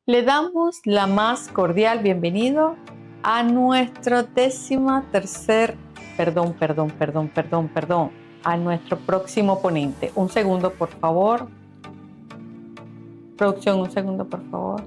Le damos la más cordial bienvenida a nuestro a nuestro próximo ponente. Un segundo, por favor. Producción, un segundo, por favor.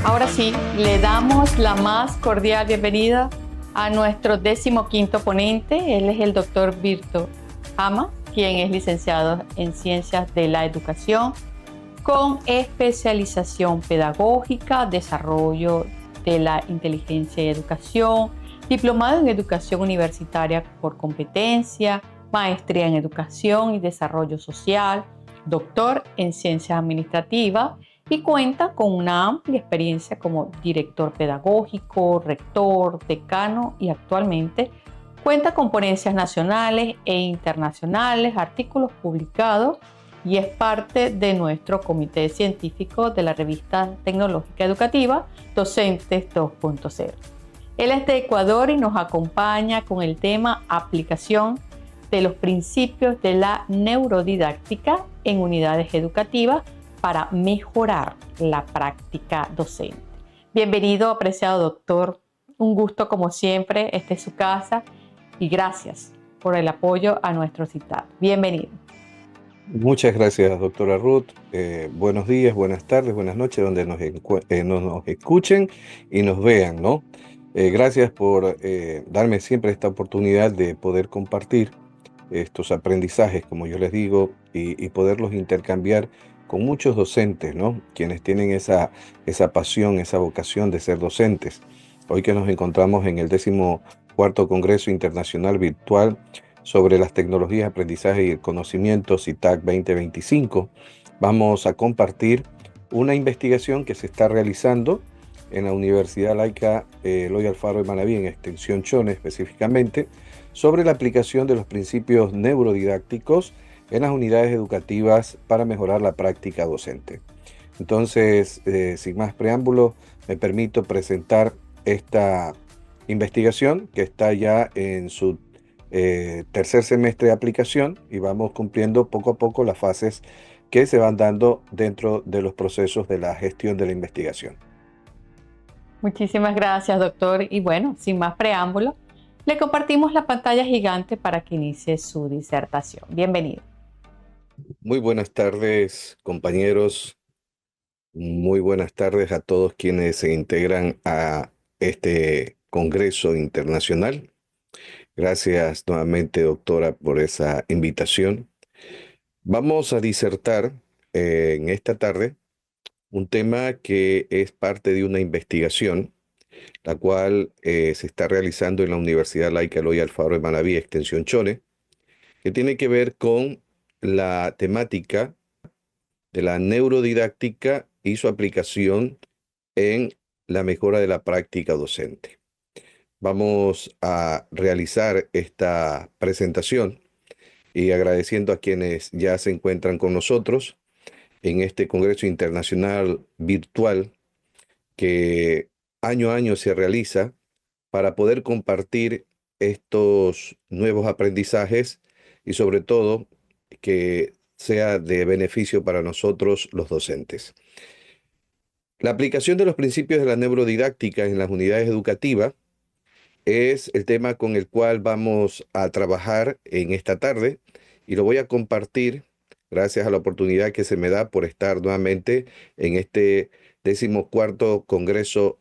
Ahora sí, le damos la más cordial bienvenida a nuestro 15º ponente. Él es el doctor Virto Hama, quien es licenciado en Ciencias de la Educación con especialización pedagógica, desarrollo de la inteligencia y educación, diplomado en educación universitaria por competencia, maestría en educación y desarrollo social, doctor en ciencias administrativas y cuenta con una amplia experiencia como director pedagógico, rector, decano y actualmente cuenta con ponencias nacionales e internacionales, artículos publicados y es parte de nuestro comité científico de la revista tecnológica educativa Docentes 2.0. Él es de Ecuador y nos acompaña con el tema aplicación de los principios de la neurodidáctica en unidades educativas para mejorar la práctica docente. Bienvenido, apreciado doctor. Un gusto como siempre, esta es su casa y gracias por el apoyo a nuestro citado. Bienvenido. Muchas gracias, doctora Ruth. Buenos días, buenas tardes, buenas noches, donde nos escuchen y nos vean, ¿no? Gracias por darme siempre esta oportunidad de poder compartir estos aprendizajes, como yo les digo, y poderlos intercambiar con muchos docentes, ¿no? Quienes tienen esa pasión, esa vocación de ser docentes. Hoy que nos encontramos en el 14º Congreso Internacional Virtual sobre las tecnologías de aprendizaje y el conocimiento, CITAC 2025, vamos a compartir una investigación que se está realizando en la Universidad Laica Eloy Alfaro de Manabí, en Extensión Chone específicamente, sobre la aplicación de los principios neurodidácticos en las unidades educativas para mejorar la práctica docente. Entonces, sin más preámbulos, me permito presentar esta investigación que está ya en su tercer semestre de aplicación y vamos cumpliendo poco a poco las fases que se van dando dentro de los procesos de la gestión de la investigación. Muchísimas gracias, doctor. Y bueno, sin más preámbulos, le compartimos la pantalla gigante para que inicie su disertación. Bienvenido. Muy buenas tardes, compañeros. Muy buenas tardes a todos quienes se integran a este Congreso Internacional. Gracias nuevamente, doctora, por esa invitación. Vamos a disertar en esta tarde un tema que es parte de una investigación, la cual se está realizando en la Universidad Laica Eloy Alfaro de Manabí, Extensión Chone, que tiene que ver con la temática de la neurodidáctica y su aplicación en la mejora de la práctica docente. Vamos a realizar esta presentación y agradeciendo a quienes ya se encuentran con nosotros en este Congreso Internacional Virtual que año a año se realiza para poder compartir estos nuevos aprendizajes y sobre todo que sea de beneficio para nosotros los docentes. La aplicación de los principios de la neurodidáctica en las unidades educativas es el tema con el cual vamos a trabajar en esta tarde y lo voy a compartir gracias a la oportunidad que se me da por estar nuevamente en este 14º Congreso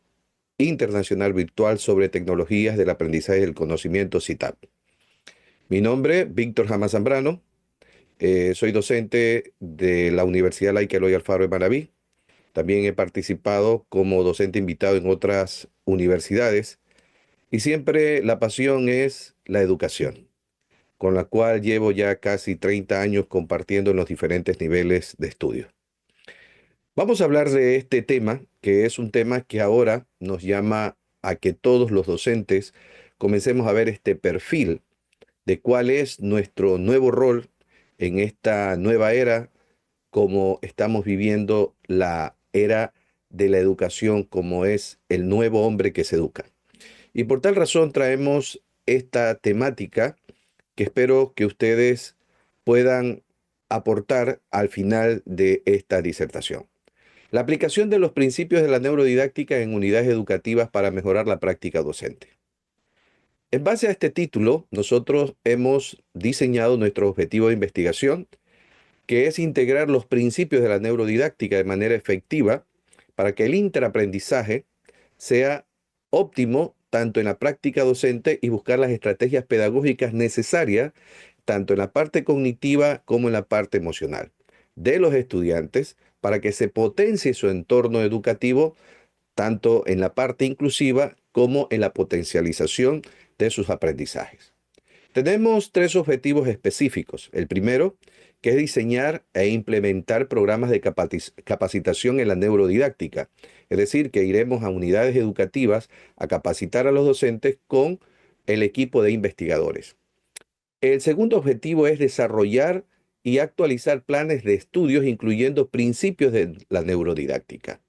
Internacional Virtual sobre Tecnologías del Aprendizaje del Conocimiento, CITAP. Mi nombre, Víctor Jama Zambrano, soy docente de la Universidad Laica Eloy Alfaro de Manabí. También he participado como docente invitado en otras universidades y siempre la pasión es la educación, con la cual llevo ya casi 30 años compartiendo en los diferentes niveles de estudio. Vamos a hablar de este tema, que es un tema que ahora nos llama a que todos los docentes comencemos a ver este perfil de cuál es nuestro nuevo rol en esta nueva era, como estamos viviendo la era de la educación, como es el nuevo hombre que se educa. Y por tal razón traemos esta temática que espero que ustedes puedan aportar al final de esta disertación. La aplicación de los principios de la neurodidáctica en unidades educativas para mejorar la práctica docente. En base a este título, nosotros hemos diseñado nuestro objetivo de investigación, que es integrar los principios de la neurodidáctica de manera efectiva para que el interaprendizaje sea óptimo tanto en la práctica docente y buscar las estrategias pedagógicas necesarias tanto en la parte cognitiva como en la parte emocional de los estudiantes para que se potencie su entorno educativo tanto en la parte inclusiva como en la potencialización de sus aprendizajes. Tenemos tres objetivos específicos. El primero, que es diseñar e implementar programas de capacitación en la neurodidáctica. Es decir, que iremos a unidades educativas a capacitar a los docentes con el equipo de investigadores. El segundo objetivo es desarrollar y actualizar planes de estudios incluyendo principios de la neurodidáctica.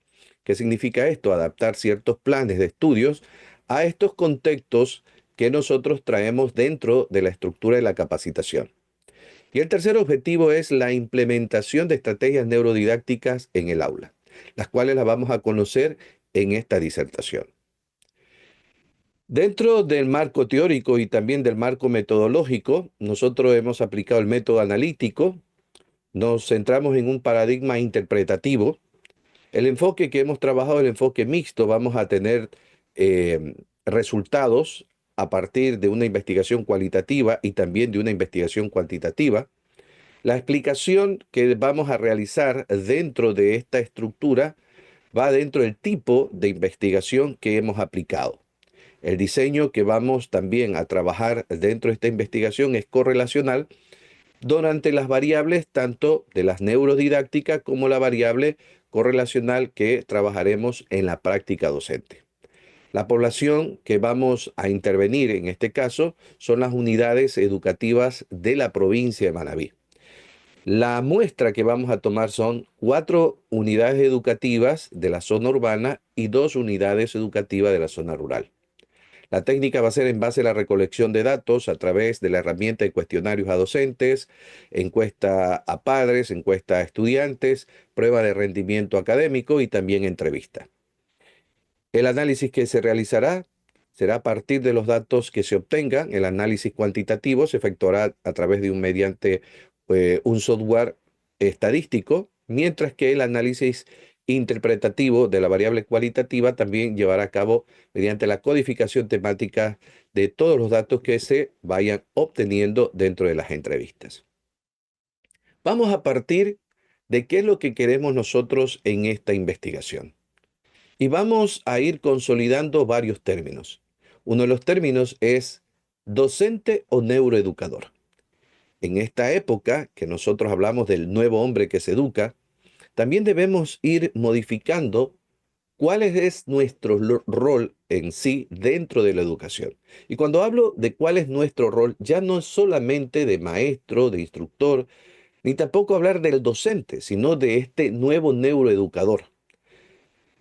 ¿Qué significa esto? Adaptar ciertos planes de estudios a estos contextos que nosotros traemos dentro de la estructura de la capacitación. Y el tercer objetivo es la implementación de estrategias neurodidácticas en el aula, las cuales las vamos a conocer en esta disertación. Dentro del marco teórico y también del marco metodológico, nosotros hemos aplicado el método analítico, nos centramos en un paradigma interpretativo. El enfoque que hemos trabajado, el enfoque mixto, vamos a tener resultados a partir de una investigación cualitativa y también de una investigación cuantitativa. La explicación que vamos a realizar dentro de esta estructura va dentro del tipo de investigación que hemos aplicado. El diseño que vamos también a trabajar dentro de esta investigación es correlacional durante las variables tanto de las neurodidácticas como la variable correlacional que trabajaremos en la práctica docente. La población que vamos a intervenir en este caso son las unidades educativas de la provincia de Manabí. La muestra que vamos a tomar son 4 unidades educativas de la zona urbana y 2 unidades educativas de la zona rural. La técnica va a ser en base a la recolección de datos a través de la herramienta de cuestionarios a docentes, encuesta a padres, encuesta a estudiantes, prueba de rendimiento académico y también entrevista. El análisis que se realizará será a partir de los datos que se obtengan. El análisis cuantitativo se efectuará a través de mediante un software estadístico, mientras que el análisis interpretativo de la variable cualitativa también llevará a cabo mediante la codificación temática de todos los datos que se vayan obteniendo dentro de las entrevistas. Vamos a partir de qué es lo que queremos nosotros en esta investigación. Y vamos a ir consolidando varios términos. Uno de los términos es docente o neuroeducador. En esta época que nosotros hablamos del nuevo hombre que se educa, también debemos ir modificando cuál es nuestro rol en sí dentro de la educación. Y cuando hablo de cuál es nuestro rol, ya no es solamente de maestro, de instructor, ni tampoco hablar del docente, sino de este nuevo neuroeducador.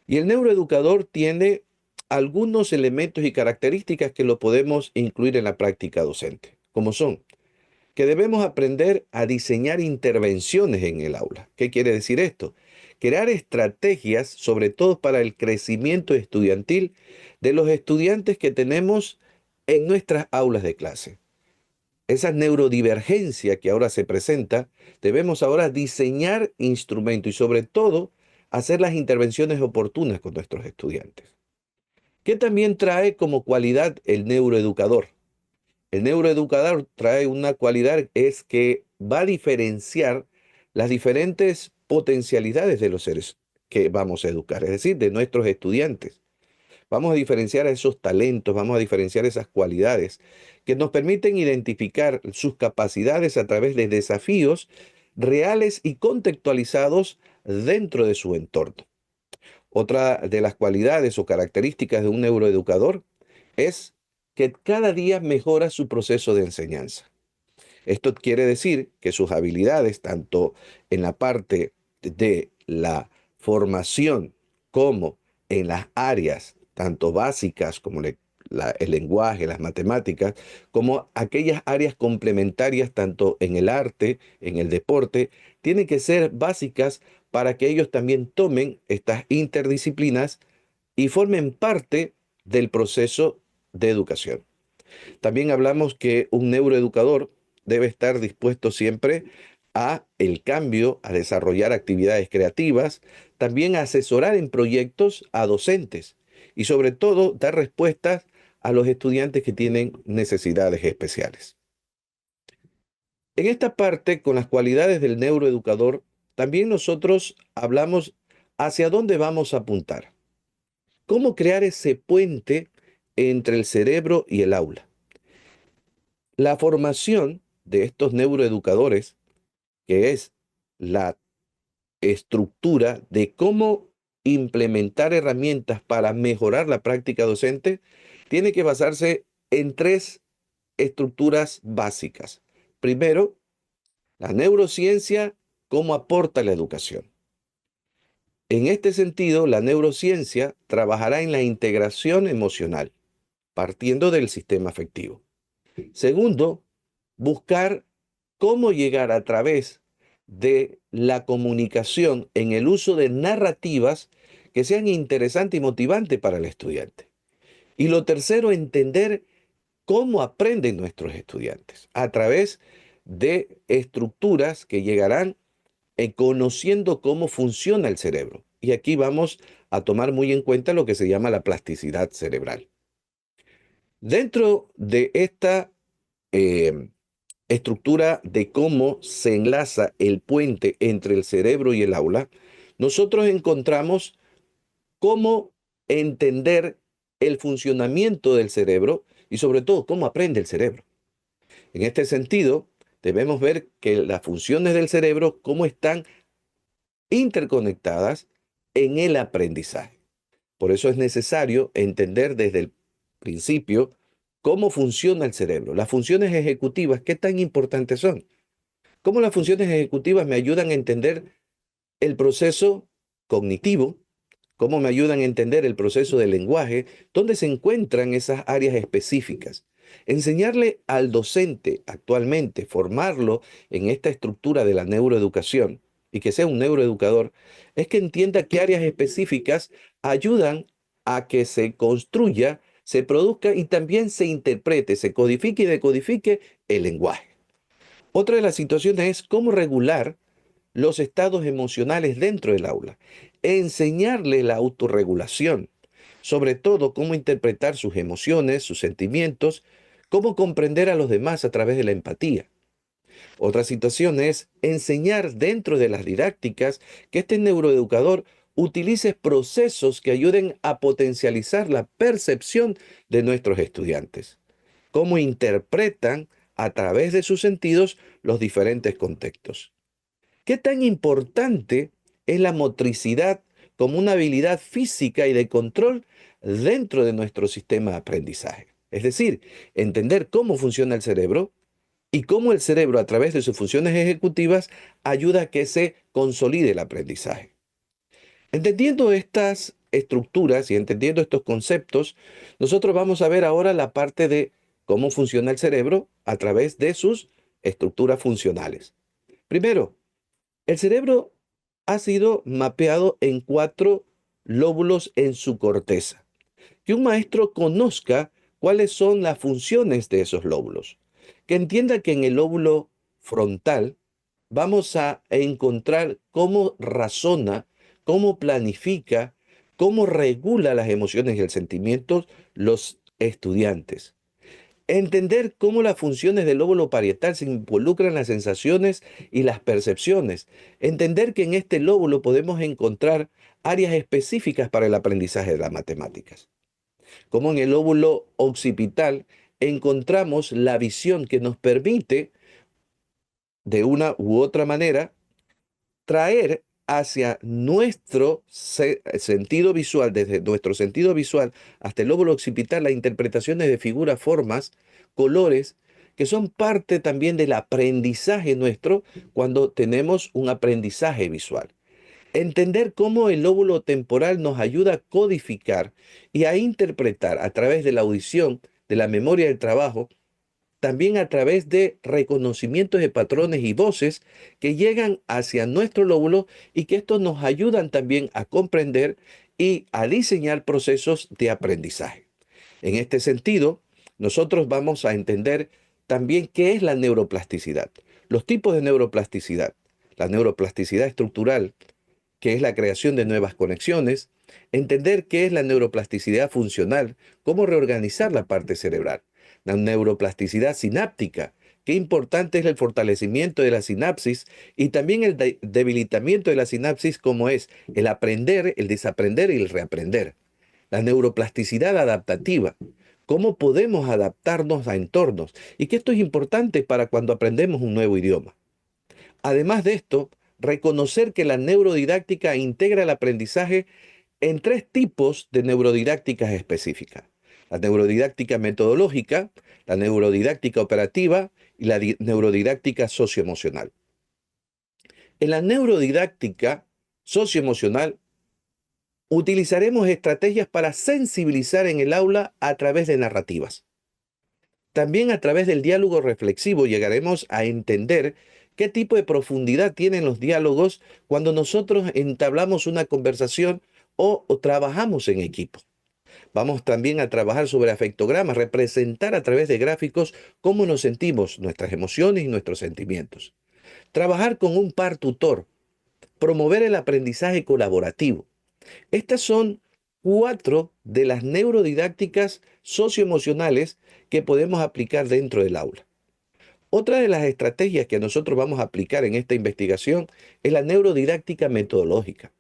Y el neuroeducador tiene algunos elementos y características que lo podemos incluir en la práctica docente, como son que debemos aprender a diseñar intervenciones en el aula. ¿Qué quiere decir esto? crear estrategias, sobre todo para el crecimiento estudiantil de los estudiantes que tenemos en nuestras aulas de clase. Esa neurodivergencia que ahora se presenta, debemos ahora diseñar instrumentos y sobre todo hacer las intervenciones oportunas con nuestros estudiantes. ¿Qué también trae como cualidad el neuroeducador? El neuroeducador trae una cualidad, es que va a diferenciar las diferentes potencialidades de los seres que vamos a educar, es decir, de nuestros estudiantes. Vamos a diferenciar esos talentos, vamos a diferenciar esas cualidades que nos permiten identificar sus capacidades a través de desafíos reales y contextualizados dentro de su entorno. Otra de las cualidades o características de un neuroeducador es que cada día mejora su proceso de enseñanza. Esto quiere decir que sus habilidades, tanto en la parte de la formación como en las áreas, tanto básicas como el lenguaje, las matemáticas, como aquellas áreas complementarias, tanto en el arte, en el deporte, tienen que ser básicas para que ellos también tomen estas interdisciplinas y formen parte del proceso de educación. También hablamos que un neuroeducador debe estar dispuesto siempre a el cambio, a desarrollar actividades creativas, también a asesorar en proyectos a docentes y sobre todo dar respuestas a los estudiantes que tienen necesidades especiales. En esta parte, con las cualidades del neuroeducador, también nosotros hablamos hacia dónde vamos a apuntar. ¿Cómo crear ese puente entre el cerebro y el aula? La formación de estos neuroeducadores, que es la estructura de cómo implementar herramientas para mejorar la práctica docente, tiene que basarse en tres estructuras básicas. Primero, la neurociencia, cómo aporta la educación. En este sentido, la neurociencia trabajará en la integración emocional, partiendo del sistema afectivo. Segundo, buscar cómo llegar a través de la comunicación en el uso de narrativas que sean interesantes y motivantes para el estudiante. Y lo tercero, entender cómo aprenden nuestros estudiantes a través de estructuras que llegarán conociendo cómo funciona el cerebro. Y aquí vamos a tomar muy en cuenta lo que se llama la plasticidad cerebral. Dentro de esta eh, estructura de cómo se enlaza el puente entre el cerebro y el aula, nosotros encontramos cómo entender el funcionamiento del cerebro y sobre todo cómo aprende el cerebro. En este sentido, debemos ver que las funciones del cerebro, cómo están interconectadas en el aprendizaje. Por eso es necesario entender desde el principio cómo funciona el cerebro. Las funciones ejecutivas, ¿qué tan importantes son? Cómo las funciones ejecutivas me ayudan a entender el proceso cognitivo, cómo me ayudan a entender el proceso del lenguaje, dónde se encuentran esas áreas específicas. Enseñarle al docente actualmente, formarlo en esta estructura de la neuroeducación y que sea un neuroeducador, es que entienda qué áreas específicas ayudan a que se construya, se produzca y también se interprete, se codifique y decodifique el lenguaje. Otra de las situaciones es cómo regular los estados emocionales dentro del aula, enseñarle la autorregulación, sobre todo cómo interpretar sus emociones, sus sentimientos, cómo comprender a los demás a través de la empatía. Otra situación es enseñar dentro de las didácticas que este neuroeducador utilice procesos que ayuden a potencializar la percepción de nuestros estudiantes, cómo interpretan a través de sus sentidos los diferentes contextos. ¿Qué tan importante es la motricidad como una habilidad física y de control dentro de nuestro sistema de aprendizaje? Es decir, entender cómo funciona el cerebro y cómo el cerebro a través de sus funciones ejecutivas ayuda a que se consolide el aprendizaje. Entendiendo estas estructuras y entendiendo estos conceptos, nosotros vamos a ver ahora la parte de cómo funciona el cerebro a través de sus estructuras funcionales. Primero, el cerebro ha sido mapeado en 4 lóbulos en su corteza. Que un maestro conozca cuáles son las funciones de esos lóbulos. Que entienda que en el lóbulo frontal vamos a encontrar cómo razona, cómo planifica, cómo regula las emociones y el sentimiento los estudiantes. Entender cómo las funciones del lóbulo parietal se involucran en las sensaciones y las percepciones. Entender que en este lóbulo podemos encontrar áreas específicas para el aprendizaje de las matemáticas. Como en el lóbulo occipital encontramos la visión que nos permite, de una u otra manera, traer hacia nuestro sentido visual, desde nuestro sentido visual hasta el lóbulo occipital, las interpretaciones de figuras, formas, colores, que son parte también del aprendizaje nuestro cuando tenemos un aprendizaje visual. Entender cómo el lóbulo temporal nos ayuda a codificar y a interpretar a través de la audición, de la memoria del trabajo, también a través de reconocimientos de patrones y voces que llegan hacia nuestro lóbulo y que estos nos ayudan también a comprender y a diseñar procesos de aprendizaje. En este sentido, nosotros vamos a entender también qué es la neuroplasticidad, los tipos de neuroplasticidad, la neuroplasticidad estructural, que es la creación de nuevas conexiones, entender qué es la neuroplasticidad funcional, cómo reorganizar la parte cerebral, la neuroplasticidad sináptica, qué importante es el fortalecimiento de la sinapsis y también el debilitamiento de la sinapsis, como es el aprender, el desaprender y el reaprender. La neuroplasticidad adaptativa, cómo podemos adaptarnos a entornos y que esto es importante para cuando aprendemos un nuevo idioma. Además de esto, reconocer que la neurodidáctica integra el aprendizaje en 3 tipos de neurodidácticas específicas. La neurodidáctica metodológica, la neurodidáctica operativa y la neurodidáctica socioemocional. En la neurodidáctica socioemocional utilizaremos estrategias para sensibilizar en el aula a través de narrativas. También a través del diálogo reflexivo llegaremos a entender qué tipo de profundidad tienen los diálogos cuando nosotros entablamos una conversación o trabajamos en equipo. Vamos también a trabajar sobre afectogramas, representar a través de gráficos cómo nos sentimos, nuestras emociones y nuestros sentimientos. Trabajar con un par tutor, promover el aprendizaje colaborativo. Estas son 4 de las neurodidácticas socioemocionales que podemos aplicar dentro del aula. Otra de las estrategias que nosotros vamos a aplicar en esta investigación es la neurodidáctica metodológica.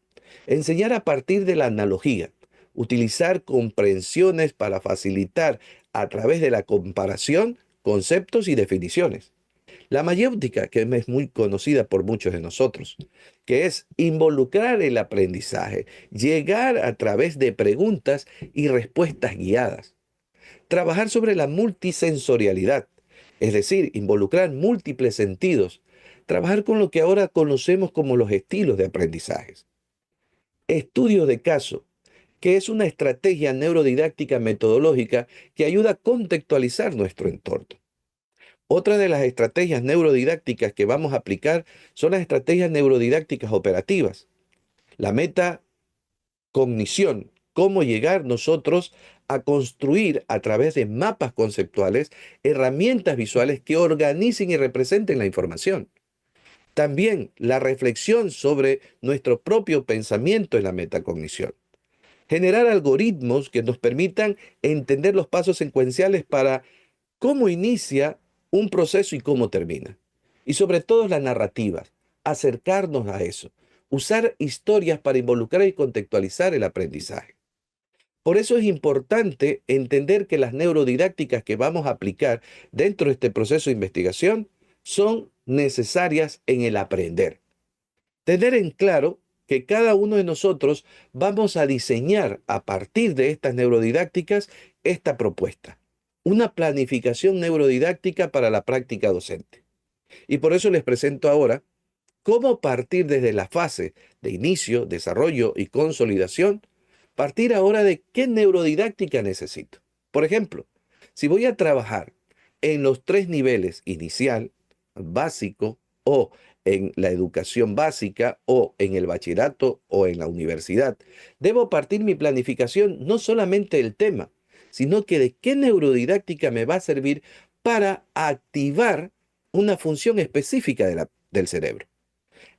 Enseñar a partir de la analogía, utilizar comprensiones para facilitar a través de la comparación conceptos y definiciones. La mayéutica, que es muy conocida por muchos de nosotros, que es involucrar el aprendizaje, llegar a través de preguntas y respuestas guiadas. Trabajar sobre la multisensorialidad, es decir, involucrar múltiples sentidos. Trabajar con lo que ahora conocemos como los estilos de aprendizajes. Estudios de caso, que es una estrategia neurodidáctica metodológica que ayuda a contextualizar nuestro entorno. Otra de las estrategias neurodidácticas que vamos a aplicar son las estrategias neurodidácticas operativas. La metacognición, cómo llegar nosotros a construir a través de mapas conceptuales herramientas visuales que organicen y representen la información. También la reflexión sobre nuestro propio pensamiento en la metacognición. Generar algoritmos que nos permitan entender los pasos secuenciales para cómo inicia un proceso y cómo termina. Y sobre todo las narrativas, acercarnos a eso, usar historias para involucrar y contextualizar el aprendizaje. Por eso es importante entender que las neurodidácticas que vamos a aplicar dentro de este proceso de investigación son necesarias en el aprender. Tener en claro que cada uno de nosotros vamos a diseñar a partir de estas neurodidácticas esta propuesta. Una planificación neurodidáctica para la práctica docente. Y por eso les presento ahora cómo partir desde la fase de inicio, desarrollo y consolidación, partir ahora de qué neurodidáctica necesito. Por ejemplo, si voy a trabajar en los 3 niveles, inicial, básico o en la educación básica o en el bachillerato o en la universidad, debo partir mi planificación no solamente del tema, sino que de qué neurodidáctica me va a servir para activar una función específica del cerebro.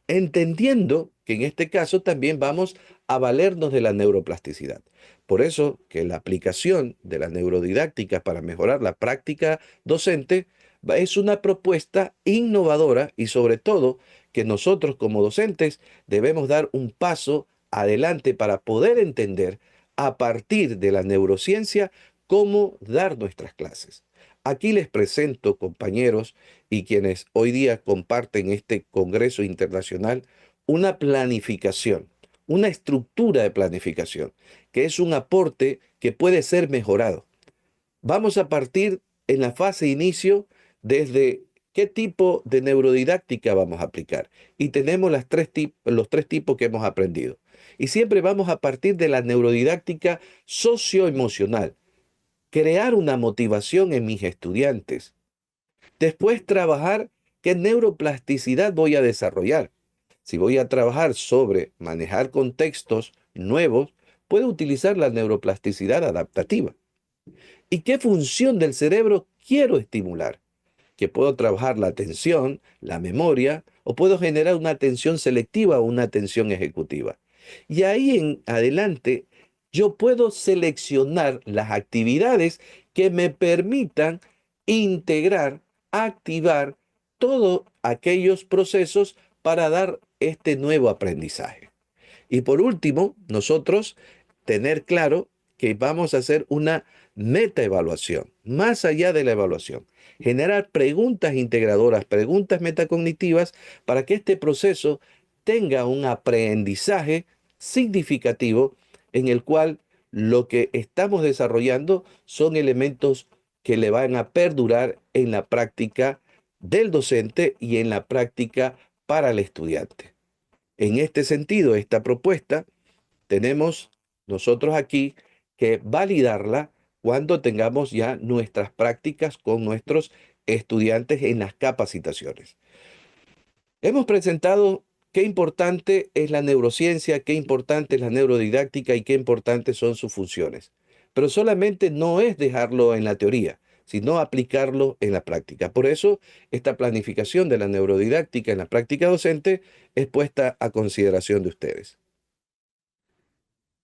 Entendiendo que en este caso también vamos a valernos de la neuroplasticidad. Por eso que la aplicación de la neurodidáctica para mejorar la práctica docente es una propuesta innovadora y sobre todo que nosotros como docentes debemos dar un paso adelante para poder entender a partir de la neurociencia cómo dar nuestras clases. Aquí les presento, compañeros, y quienes hoy día comparten este Congreso Internacional, una planificación, una estructura de planificación, que es un aporte que puede ser mejorado. Vamos a partir en la fase de inicio desde qué tipo de neurodidáctica vamos a aplicar. Y tenemos los tres tipos que hemos aprendido. Y siempre vamos a partir de la neurodidáctica socioemocional, crear una motivación en mis estudiantes. Después trabajar qué neuroplasticidad voy a desarrollar. Si voy a trabajar sobre manejar contextos nuevos, puedo utilizar la neuroplasticidad adaptativa. ¿Y qué función del cerebro quiero estimular? Que puedo trabajar la atención, la memoria, o puedo generar una atención selectiva o una atención ejecutiva. Y ahí en adelante yo puedo seleccionar las actividades que me permitan integrar, activar todos aquellos procesos para dar este nuevo aprendizaje. Y por último, nosotros tener claro que vamos a hacer una metaevaluación, más allá de la evaluación. Generar preguntas integradoras, preguntas metacognitivas para que este proceso tenga un aprendizaje significativo en el cual lo que estamos desarrollando son elementos que le van a perdurar en la práctica del docente y en la práctica para el estudiante. En este sentido, esta propuesta tenemos nosotros aquí que validarla cuando tengamos ya nuestras prácticas con nuestros estudiantes en las capacitaciones. Hemos presentado qué importante es la neurociencia, qué importante es la neurodidáctica y qué importantes son sus funciones. Pero solamente no es dejarlo en la teoría, sino aplicarlo en la práctica. Por eso, esta planificación de la neurodidáctica en la práctica docente es puesta a consideración de ustedes.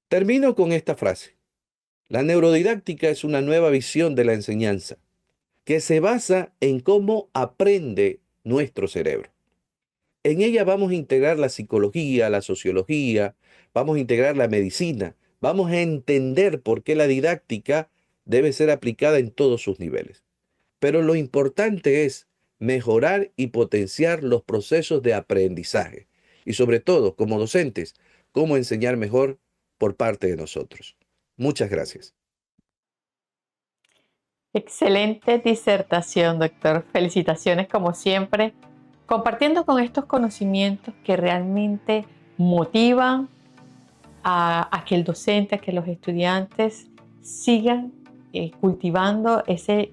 Termino con esta frase. La neurodidáctica es una nueva visión de la enseñanza que se basa en cómo aprende nuestro cerebro. En ella vamos a integrar la psicología, la sociología, vamos a integrar la medicina, vamos a entender por qué la didáctica debe ser aplicada en todos sus niveles. Pero lo importante es mejorar y potenciar los procesos de aprendizaje y sobre todo, como docentes, cómo enseñar mejor por parte de nosotros. Muchas gracias. Excelente disertación, doctor. Felicitaciones como siempre, compartiendo con estos conocimientos que realmente motivan a que el docente, a que los estudiantes sigan cultivando esa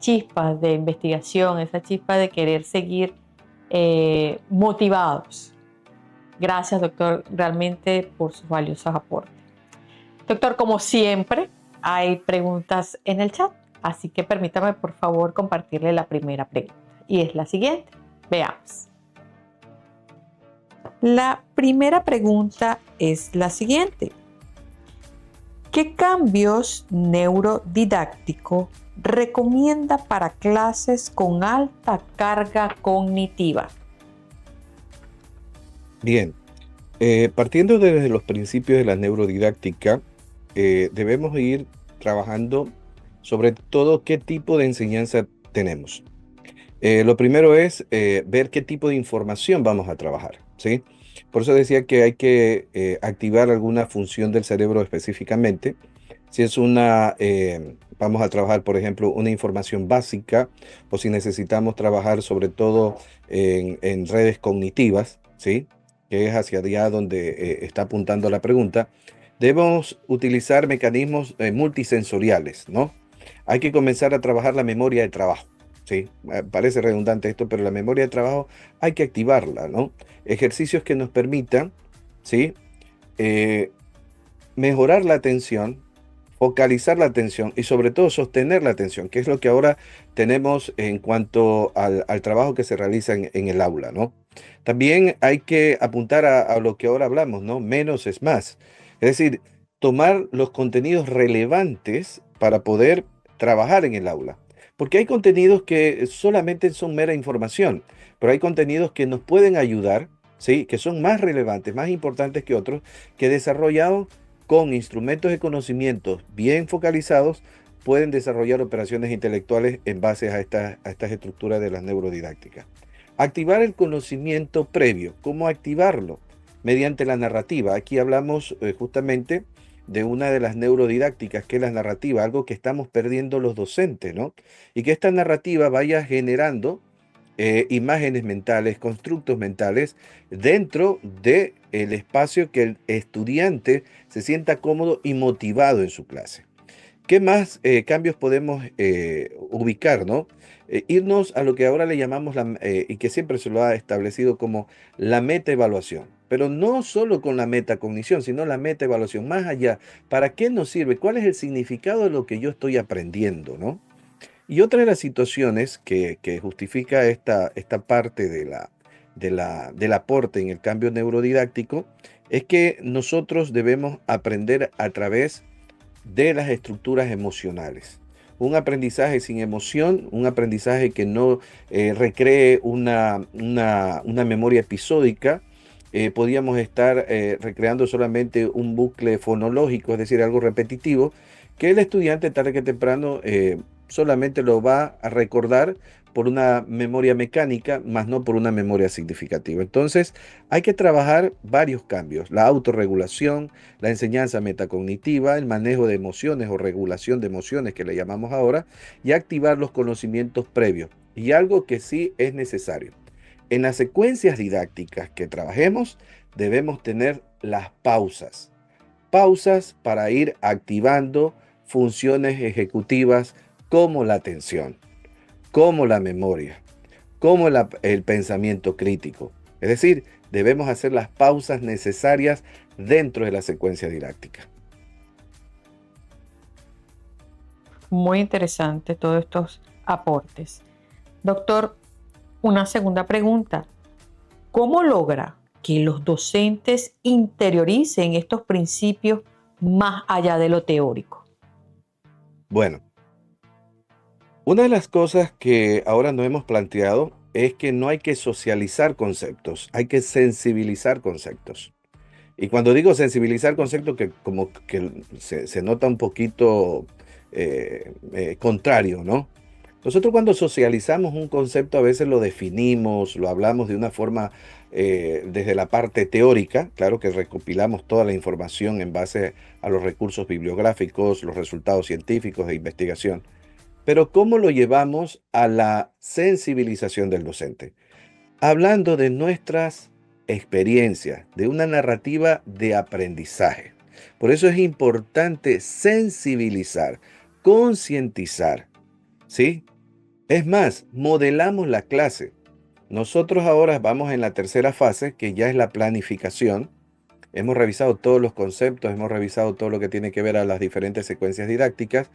chispa de investigación, esa chispa de querer seguir motivados. Gracias, doctor, realmente por sus valiosos aportes. Doctor, como siempre, hay preguntas en el chat, así que permítame, por favor, compartirle la primera pregunta. Y es la siguiente. Veamos. La primera pregunta es la siguiente. ¿Qué cambios neurodidácticos recomienda para clases con alta carga cognitiva? Bien, partiendo desde los principios de la neurodidáctica, debemos ir trabajando sobre todo qué tipo de enseñanza tenemos. Lo primero es ver qué tipo de información vamos a trabajar, ¿sí? Por eso decía que hay que activar alguna función del cerebro específicamente. Si es vamos a trabajar, por ejemplo, una información básica, o si necesitamos trabajar sobre todo en redes cognitivas, ¿sí? Que es hacia allá donde está apuntando la pregunta. Debemos utilizar mecanismos multisensoriales, ¿no? Hay que comenzar a trabajar la memoria de trabajo. ¿sí? Parece redundante esto, pero la memoria de trabajo hay que activarla, ¿no? Ejercicios que nos permitan, ¿sí? Eh, mejorar la atención, focalizar la atención y sobre todo sostener la atención, que es lo que ahora tenemos en cuanto al trabajo que se realiza en el aula, ¿no? También hay que apuntar a lo que ahora hablamos, ¿no? Menos es más. Es decir, tomar los contenidos relevantes para poder trabajar en el aula. Porque hay contenidos que solamente son mera información, pero hay contenidos que nos pueden ayudar, ¿sí? Que son más relevantes, más importantes que otros, que desarrollados con instrumentos de conocimiento bien focalizados, pueden desarrollar operaciones intelectuales en base a estas estructuras de las neurodidácticas. Activar el conocimiento previo. ¿Cómo activarlo? Mediante la narrativa. Aquí hablamos justamente de una de las neurodidácticas, que es la narrativa, algo que estamos perdiendo los docentes, ¿no? Y que esta narrativa vaya generando imágenes mentales, constructos mentales dentro del espacio que el estudiante se sienta cómodo y motivado en su clase. ¿Qué más cambios podemos ubicar, no? Irnos a lo que ahora le llamamos, y que siempre se lo ha establecido como la metaevaluación. Pero no solo con la metacognición, sino la metaevaluación, más allá. ¿Para qué nos sirve? ¿Cuál es el significado de lo que yo estoy aprendiendo, no? Y otra de las situaciones que justifica esta parte del aporte en el cambio neurodidáctico es que nosotros debemos aprender a través de las estructuras emocionales. Un aprendizaje sin emoción, un aprendizaje que no recree una memoria episódica. Podríamos estar recreando solamente un bucle fonológico, es decir, algo repetitivo, que el estudiante tarde que temprano solamente lo va a recordar por una memoria mecánica, más no por una memoria significativa. Entonces, hay que trabajar varios cambios: la autorregulación, la enseñanza metacognitiva, el manejo de emociones o regulación de emociones que le llamamos ahora, y activar los conocimientos previos. Y algo que sí es necesario: en las secuencias didácticas que trabajemos, debemos tener las pausas. Pausas para ir activando funciones ejecutivas como la atención, como la memoria, como el pensamiento crítico. Es decir, debemos hacer las pausas necesarias dentro de la secuencia didáctica. Muy interesante todos estos aportes. Doctor, una segunda pregunta. ¿Cómo logra que los docentes interioricen estos principios más allá de lo teórico? Bueno, una de las cosas que ahora nos hemos planteado es que no hay que socializar conceptos, hay que sensibilizar conceptos. Y cuando digo sensibilizar conceptos, que como que se nota un poquito contrario, ¿no? Nosotros cuando socializamos un concepto a veces lo definimos, lo hablamos de una forma desde la parte teórica, claro que recopilamos toda la información en base a los recursos bibliográficos, los resultados científicos de investigación, pero ¿cómo lo llevamos a la sensibilización del docente? Hablando de nuestras experiencias, de una narrativa de aprendizaje. Por eso es importante sensibilizar, concientizar, ¿sí? Es más, modelamos la clase. Nosotros ahora vamos en la tercera fase, que ya es la planificación. Hemos revisado todos los conceptos, hemos revisado todo lo que tiene que ver a las diferentes secuencias didácticas.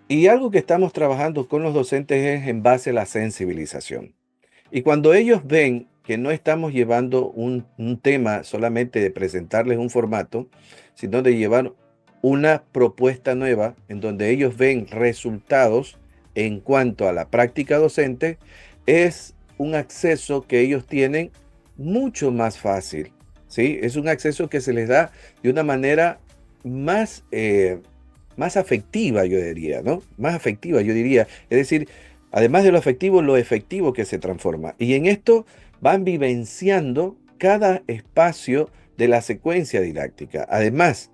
Y algo que estamos trabajando con los docentes es en base a la sensibilización. Y cuando ellos ven que no estamos llevando un tema solamente de presentarles un formato, sino de llevar una propuesta nueva en donde ellos ven resultados en cuanto a la práctica docente, es un acceso que ellos tienen mucho más fácil, ¿sí? Es un acceso que se les da de una manera más, más afectiva, yo diría, ¿no? Más afectiva, yo diría. Es decir, además de lo efectivo que se transforma. Y en esto van vivenciando cada espacio de la secuencia didáctica. Además,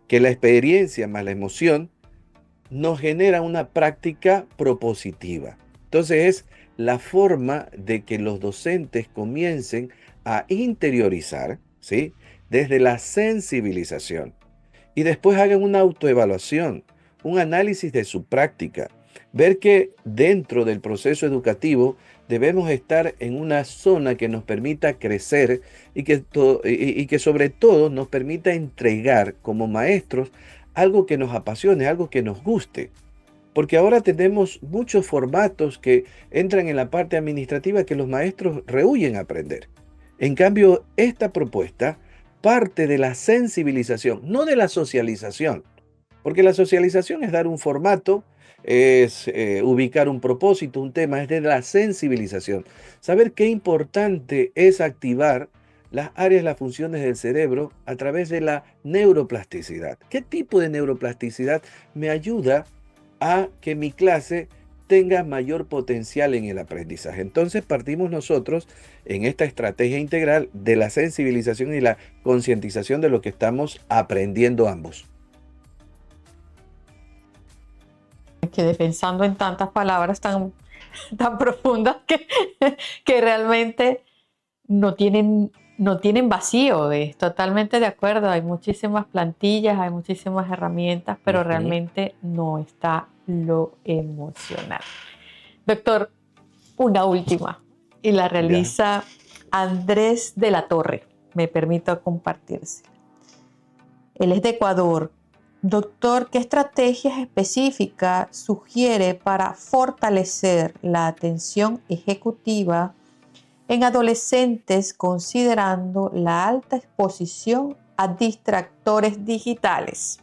que la experiencia más la emoción nos genera una práctica propositiva. Entonces es la forma de que los docentes comiencen a interiorizar, ¿sí? Desde la sensibilización y después hagan una autoevaluación, un análisis de su práctica, ver que dentro del proceso educativo debemos estar en una zona que nos permita crecer y que sobre todo nos permita entregar como maestros algo que nos apasione, algo que nos guste. Porque ahora tenemos muchos formatos que entran en la parte administrativa que los maestros rehúyen aprender. En cambio, esta propuesta parte de la sensibilización, no de la socialización, porque la socialización es dar un formato, es ubicar un propósito, un tema, es de la sensibilización. Saber qué importante es activar las áreas, las funciones del cerebro a través de la neuroplasticidad. ¿Qué tipo de neuroplasticidad me ayuda a que mi clase tenga mayor potencial en el aprendizaje? Entonces partimos nosotros en esta estrategia integral de la sensibilización y la concientización de lo que estamos aprendiendo ambos. Me quedé pensando en tantas palabras tan profundas que realmente no tienen vacío. Es totalmente de acuerdo. Hay muchísimas plantillas, hay muchísimas herramientas, pero realmente no está lo emocional. Doctor, una última, y la realiza Andrés de la Torre. Me permito compartirse. Él es de Ecuador. Doctor, ¿qué estrategias específicas sugiere para fortalecer la atención ejecutiva en adolescentes considerando la alta exposición a distractores digitales?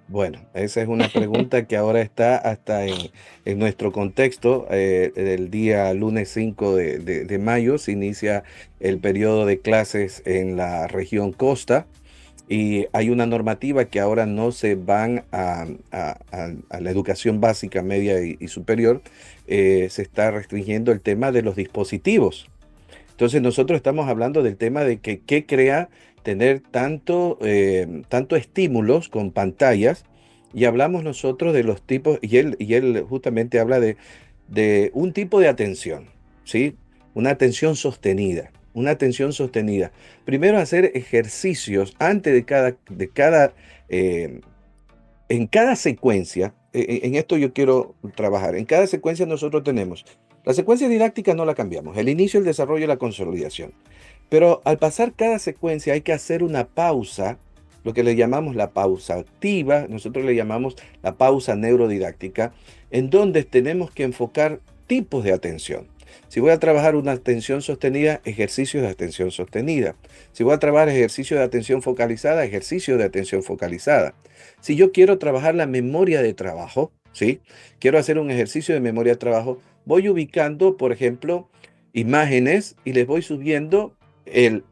Bueno, esa es una pregunta que ahora está hasta en nuestro contexto. El día lunes 5 de mayo se inicia el periodo de clases en la región costa. Y hay una normativa que ahora no se van a la educación básica, media y superior. Se está restringiendo el tema de los dispositivos. Entonces nosotros estamos hablando del tema de que qué crea tener tanto estímulos con pantallas, y hablamos nosotros de los tipos, y él justamente habla de un tipo de atención, ¿sí? Una atención sostenida. Una atención sostenida. Primero hacer ejercicios antes en cada secuencia. En esto yo quiero trabajar. En cada secuencia nosotros tenemos la secuencia didáctica, no la cambiamos. El inicio, el desarrollo y la consolidación. Pero al pasar cada secuencia hay que hacer una pausa, lo que le llamamos la pausa activa, nosotros le llamamos la pausa neurodidáctica, en donde tenemos que enfocar tipos de atención. Si voy a trabajar una atención sostenida, ejercicios de atención sostenida. Si voy a trabajar ejercicios de atención focalizada, ejercicios de atención focalizada. Si yo quiero trabajar la memoria de trabajo, ¿sí? Quiero hacer un ejercicio de memoria de trabajo, voy ubicando, por ejemplo, imágenes y les voy subiendo el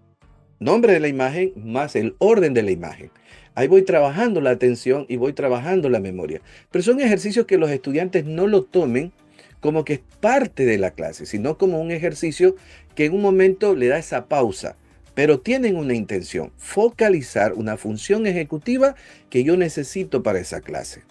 nombre de la imagen más el orden de la imagen. Ahí voy trabajando la atención y voy trabajando la memoria. Pero son ejercicios que los estudiantes no lo tomen como que es parte de la clase, sino como un ejercicio que en un momento le da esa pausa. Pero tienen una intención, focalizar una función ejecutiva que yo necesito para esa clase.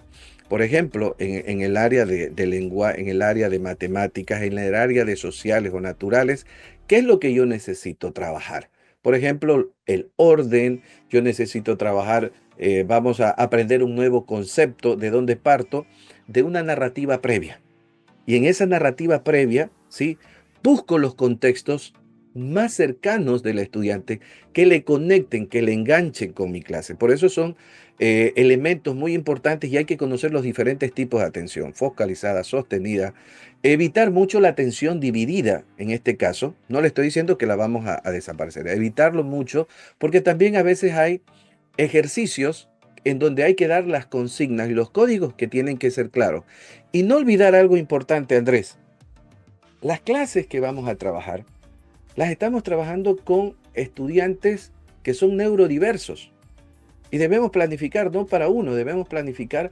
Por ejemplo, en el área de lenguaje, en el área de matemáticas, en el área de sociales o naturales, ¿qué es lo que yo necesito trabajar? Por ejemplo, el orden, yo necesito trabajar, vamos a aprender un nuevo concepto, ¿de dónde parto? De una narrativa previa. Y en esa narrativa previa, ¿sí? Busco los contextos más cercanos del estudiante que le conecten, que le enganchen con mi clase. Por eso son elementos muy importantes y hay que conocer los diferentes tipos de atención, focalizada, sostenida. Evitar mucho la atención dividida, en este caso. No le estoy diciendo que la vamos a desaparecer. Evitarlo mucho, porque también a veces hay ejercicios en donde hay que dar las consignas y los códigos que tienen que ser claros. Y no olvidar algo importante, Andrés. Las clases que vamos a trabajar, las estamos trabajando con estudiantes que son neurodiversos. Y debemos planificar no para uno, debemos planificar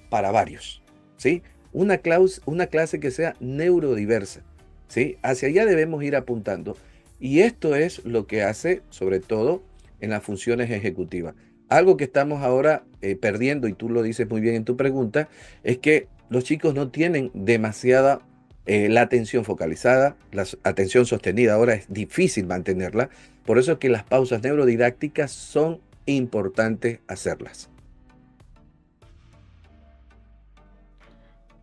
para varios, ¿sí? Una clase que sea neurodiversa, ¿sí? Hacia allá debemos ir apuntando. Y esto es lo que hace, sobre todo, en las funciones ejecutivas. Algo que estamos ahora perdiendo, y tú lo dices muy bien en tu pregunta, es que los chicos no tienen demasiada la atención focalizada, la atención sostenida. Ahora es difícil mantenerla. Por eso es que las pausas neurodidácticas son importantes hacerlas.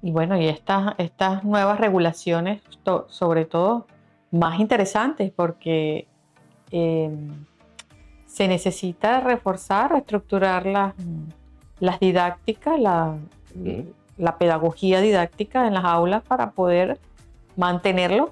Y bueno, y estas nuevas regulaciones, sobre todo, más interesantes, porque eh, se necesita reforzar, reestructurar las didácticas, Ujú, la pedagogía didáctica en las aulas para poder mantenerlo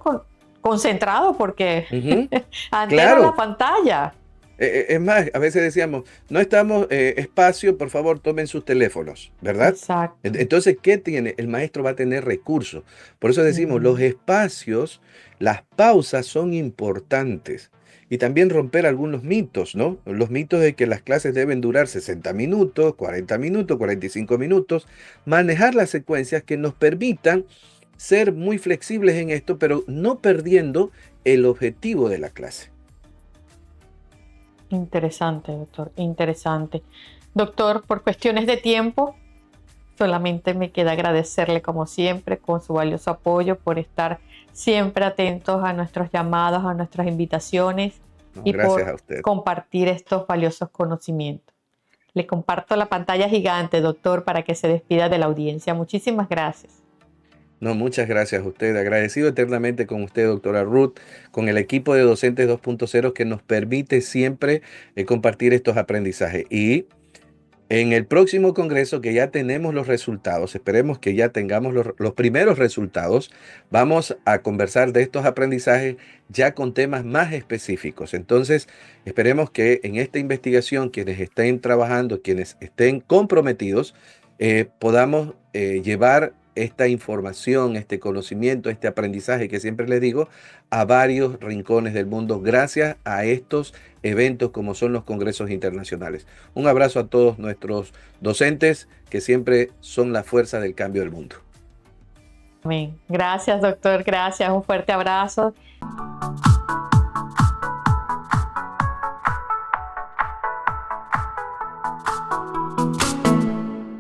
concentrado, porque ujú. antes era la Claro. pantalla. Es más, a veces decíamos, no estamos espacio, por favor, tomen sus teléfonos, ¿verdad? Exacto. Entonces, ¿qué tiene? El maestro va a tener recursos. Por eso decimos, los Ujú. espacios, las pausas son importantes. Y también romper algunos mitos, ¿no? Los mitos de que las clases deben durar 60 minutos, 40 minutos, 45 minutos. Manejar las secuencias que nos permitan ser muy flexibles en esto, pero no perdiendo el objetivo de la clase. Interesante, doctor, interesante. Doctor, por cuestiones de tiempo, solamente me queda agradecerle como siempre con su valioso apoyo por estar siempre atentos a nuestros llamados, a nuestras invitaciones No, y gracias por a usted. compartir estos valiosos conocimientos. Le comparto la pantalla gigante, doctor, para que se despida de la audiencia. Muchísimas gracias. No, muchas gracias a usted. Agradecido eternamente con usted, doctora Ruth, con el equipo de Docentes 2.0 que nos permite siempre compartir estos aprendizajes. Y en el próximo congreso, que ya tenemos los resultados, esperemos que ya tengamos los primeros resultados, vamos a conversar de estos aprendizajes ya con temas más específicos. Entonces, esperemos que en esta investigación, quienes estén trabajando, quienes estén comprometidos, podamos llevar esta información, este conocimiento, este aprendizaje que siempre les digo, a varios rincones del mundo gracias a estos eventos como son los congresos internacionales. Un abrazo a todos nuestros docentes que siempre son la fuerza del cambio del mundo. Amén. Gracias, doctor. Gracias. Un fuerte abrazo.